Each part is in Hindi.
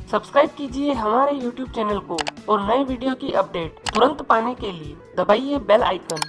सब्सक्राइब कीजिए हमारे YouTube चैनल को और नए वीडियो की अपडेट तुरंत पाने के लिए दबाइए बेल आइकन।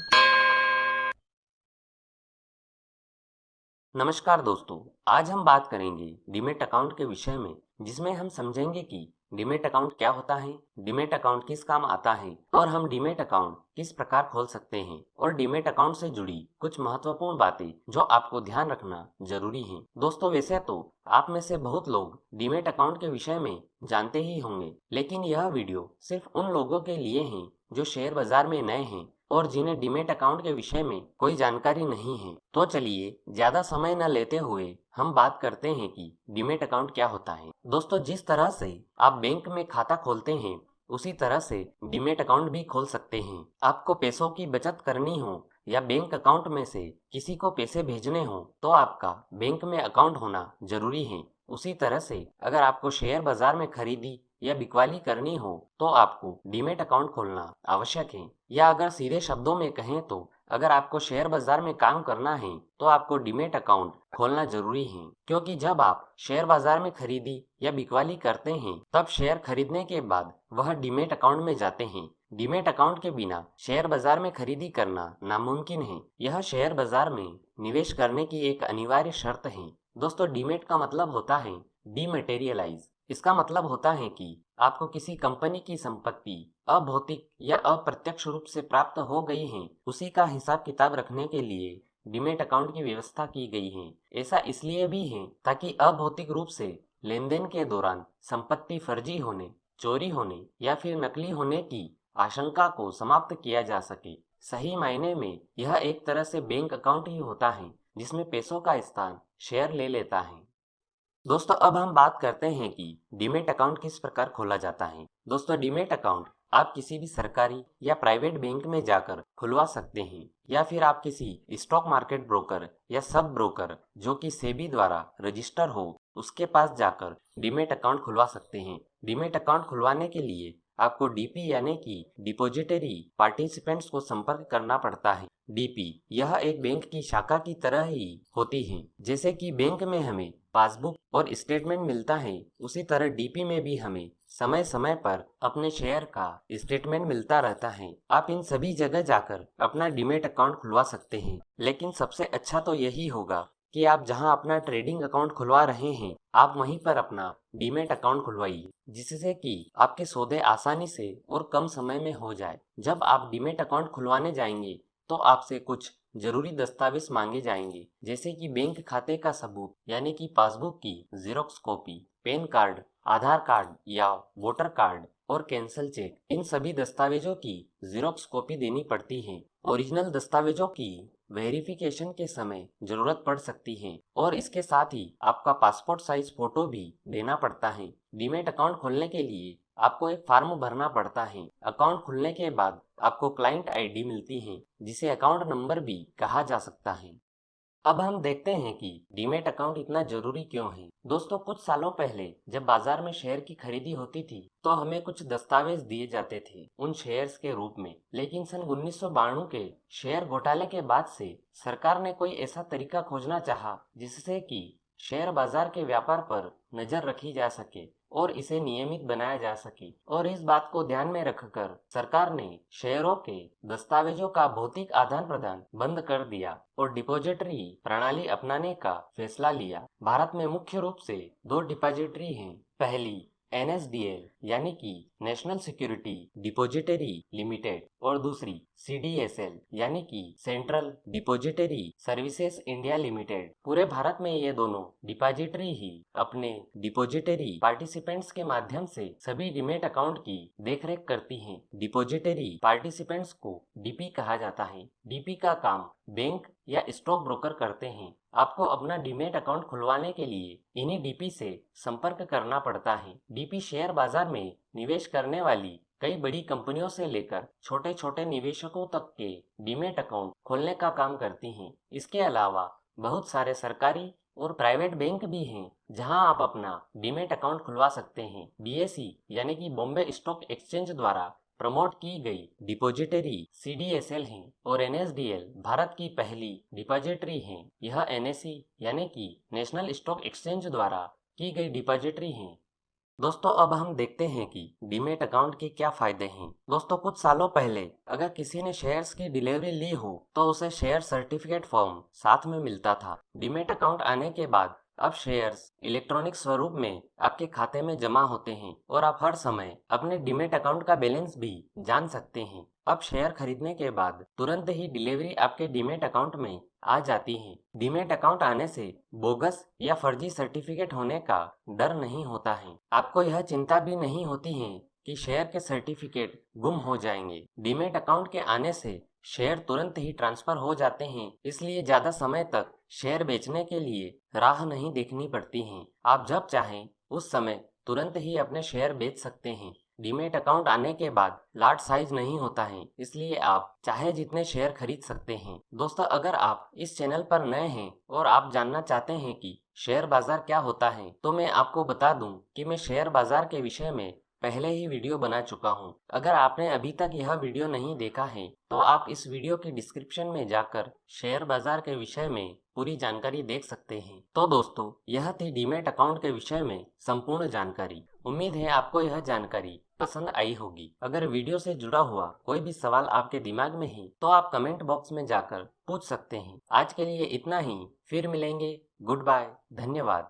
नमस्कार दोस्तों, आज हम बात करेंगे डीमैट अकाउंट के विषय में, जिसमें हम समझेंगे कि डीमैट अकाउंट क्या होता है, डीमैट अकाउंट किस काम आता है और हम डीमैट अकाउंट किस प्रकार खोल सकते हैं और डीमैट अकाउंट से जुड़ी कुछ महत्वपूर्ण बातें जो आपको ध्यान रखना जरूरी है। दोस्तों, वैसे तो आप में से बहुत लोग डीमैट अकाउंट के विषय में जानते ही होंगे, लेकिन यह वीडियो सिर्फ उन लोगों के लिए है जो शेयर बाजार में नए हैं और जिन्हें डीमैट अकाउंट के विषय में कोई जानकारी नहीं है। तो चलिए ज्यादा समय न लेते हुए हम बात करते हैं कि डीमैट अकाउंट क्या होता है। दोस्तों, जिस तरह से आप बैंक में खाता खोलते हैं उसी तरह से डीमैट अकाउंट भी खोल सकते हैं। आपको पैसों की बचत करनी हो या बैंक अकाउंट में से किसी को पैसे भेजने हो तो आपका बैंक में अकाउंट होना जरूरी है। उसी तरह से अगर आपको शेयर बाजार में खरीदी या बिकवाली करनी हो तो आपको डीमैट अकाउंट खोलना आवश्यक है। या अगर सीधे शब्दों में कहें तो अगर आपको शेयर बाजार में काम करना है तो आपको डीमैट अकाउंट खोलना जरूरी है, क्योंकि जब आप शेयर बाजार में खरीदी या बिकवाली करते हैं तब शेयर खरीदने के बाद वह डीमैट अकाउंट में जाते हैं। डीमैट अकाउंट के बिना शेयर बाजार में खरीदी करना नामुमकिन है। यह शेयर बाजार में निवेश करने की एक अनिवार्य शर्त है। दोस्तों, डीमैट का मतलब होता है डीमैटेरियलाइज। इसका मतलब होता है कि आपको किसी कंपनी की संपत्ति अभौतिक या अप्रत्यक्ष रूप से प्राप्त हो गई है, उसी का हिसाब किताब रखने के लिए डीमैट अकाउंट की व्यवस्था की गई है। ऐसा इसलिए भी है ताकि अभौतिक रूप से लेन देन के दौरान संपत्ति फर्जी होने, चोरी होने या फिर नकली होने की आशंका को समाप्त किया जा सके। सही मायने में यह एक तरह से बैंक अकाउंट ही होता है जिसमें पैसों का स्थान शेयर ले लेता है। दोस्तों, अब हम बात करते हैं कि डीमैट अकाउंट किस प्रकार खोला जाता है। दोस्तों, डीमैट अकाउंट आप किसी भी सरकारी या प्राइवेट बैंक में जाकर खुलवा सकते हैं या फिर आप किसी स्टॉक मार्केट ब्रोकर या सब ब्रोकर जो कि सेबी द्वारा रजिस्टर हो उसके पास जाकर डीमैट अकाउंट खुलवा सकते हैं। डीमैट अकाउंट खुलवाने के लिए आपको डीपी यानी कि डिपॉजिटरी पार्टिसिपेंट्स को संपर्क करना पड़ता है। डीपी यह एक बैंक की शाखा की तरह ही होती है। जैसे कि बैंक में हमें पासबुक और स्टेटमेंट मिलता है, उसी तरह डीपी में भी हमें समय समय पर अपने शेयर का स्टेटमेंट मिलता रहता है। आप इन सभी जगह जाकर अपना डीमैट अकाउंट खुलवा सकते हैं, लेकिन सबसे अच्छा तो यही होगा कि आप जहां अपना ट्रेडिंग अकाउंट खुलवा रहे हैं आप वहीं पर अपना डीमैट अकाउंट खुलवाइए, जिससे कि आपके सौदे आसानी से और कम समय में हो जाए। जब आप डीमैट अकाउंट खुलवाने जाएंगे तो आपसे कुछ जरूरी दस्तावेज मांगे जाएंगे, जैसे कि बैंक खाते का सबूत यानी कि पासबुक की जेरोक्स कॉपी, पैन कार्ड, आधार कार्ड या वोटर कार्ड और कैंसल चेक। इन सभी दस्तावेजों की जेरोक्स कॉपी देनी पड़ती है। ओरिजिनल दस्तावेजों की वेरिफिकेशन के समय जरूरत पड़ सकती है और इसके साथ ही आपका पासपोर्ट साइज फोटो भी देना पड़ता है। डीमैट अकाउंट खोलने के लिए आपको एक फॉर्म भरना पड़ता है। अकाउंट खुलने के बाद आपको क्लाइंट आईडी मिलती है, जिसे अकाउंट नंबर भी कहा जा सकता है। अब हम देखते हैं कि डीमैट अकाउंट इतना जरूरी क्यों है। दोस्तों, कुछ सालों पहले जब बाजार में शेयर की खरीदी होती थी तो हमें कुछ दस्तावेज दिए जाते थे उन शेयर्स के रूप में, लेकिन सन 1992 के शेयर घोटाले के बाद से सरकार ने कोई ऐसा तरीका खोजना चाहा जिससे कि शेयर बाजार के व्यापार पर नजर रखी जा सके और इसे नियमित बनाया जा सके। और इस बात को ध्यान में रखकर सरकार ने शेयरों के दस्तावेजों का भौतिक आदान प्रदान बंद कर दिया और डिपॉजिटरी प्रणाली अपनाने का फैसला लिया। भारत में मुख्य रूप से दो डिपॉजिटरी हैं। पहली NSDL यानी कि नेशनल सिक्योरिटी डिपॉजिटरी लिमिटेड और दूसरी CDSL यानी कि central depository services India limited. पूरे भारत में ये दोनों डिपॉजिटरी ही अपने डिपॉजिटरी पार्टिसिपेंट्स के माध्यम से सभी डीमैट अकाउंट की देखरेख करती हैं। डिपॉजिटरी पार्टिसिपेंट्स को डीपी कहा जाता है। डीपी का काम बैंक या स्टॉक ब्रोकर करते हैं। आपको अपना डीमैट अकाउंट खुलवाने के लिए इन्हीं डीपी से संपर्क करना पड़ता है। डीपी शेयर बाजार में निवेश करने वाली कई बड़ी कंपनियों से लेकर छोटे छोटे निवेशकों तक के डीमैट अकाउंट खोलने का काम करती हैं। इसके अलावा बहुत सारे सरकारी और प्राइवेट बैंक भी हैं जहां आप अपना डीमैट अकाउंट खुलवा सकते हैं। BSE यानी कि बॉम्बे स्टॉक एक्सचेंज द्वारा प्रमोट की गई डिपॉजिटरी CDSL है और NSDL भारत की पहली डिपॉजिटरी है। यह NSE यानी कि नेशनल स्टॉक एक्सचेंज द्वारा की गई डिपॉजिटरी है। दोस्तों अब हम देखते हैं कि डीमेट अकाउंट के क्या फायदे हैं। दोस्तों कुछ सालों पहले अगर किसी ने शेयर्स की डिलीवरी ली हो तो उसे शेयर सर्टिफिकेट फॉर्म साथ में मिलता था। डीमेट अकाउंट आने के बाद अब शेयर्स इलेक्ट्रॉनिक स्वरूप में आपके खाते में जमा होते हैं और आप हर समय अपने डीमेट अकाउंट का बैलेंस भी जान सकते हैं। अब शेयर खरीदने के बाद तुरंत ही डिलीवरी आपके डीमेट अकाउंट में आ जाती है। डीमेट अकाउंट आने से बोगस या फर्जी सर्टिफिकेट होने का डर नहीं होता है। आपको यह चिंता भी नहीं होती है कि शेयर के सर्टिफिकेट गुम हो जाएंगे। डीमेट अकाउंट के आने से शेयर तुरंत ही ट्रांसफर हो जाते हैं, इसलिए ज्यादा समय तक शेयर बेचने के लिए राह नहीं देखनी पड़ती है। आप जब चाहें उस समय तुरंत ही अपने शेयर बेच सकते हैं। डीमेट अकाउंट आने के बाद लार्ज साइज नहीं होता है, इसलिए आप चाहे जितने शेयर खरीद सकते हैं। दोस्तों अगर आप इस चैनल पर नए हैं और आप जानना चाहते हैं कि शेयर बाजार क्या होता है, तो मैं आपको बता दूं कि मैं शेयर बाजार के विषय में पहले ही वीडियो बना चुका हूं। अगर आपने अभी तक यह वीडियो नहीं देखा है तो आप इस वीडियो के डिस्क्रिप्शन में जाकर शेयर बाजार के विषय में पूरी जानकारी देख सकते हैं। तो दोस्तों यह थी डीमेट अकाउंट के विषय में संपूर्ण जानकारी। उम्मीद है आपको यह जानकारी पसंद आई होगी। अगर वीडियो से जुड़ा हुआ कोई भी सवाल आपके दिमाग में है तो आप कमेंट बॉक्स में जाकर पूछ सकते हैं। आज के लिए इतना ही, फिर मिलेंगे। गुड बाय, धन्यवाद।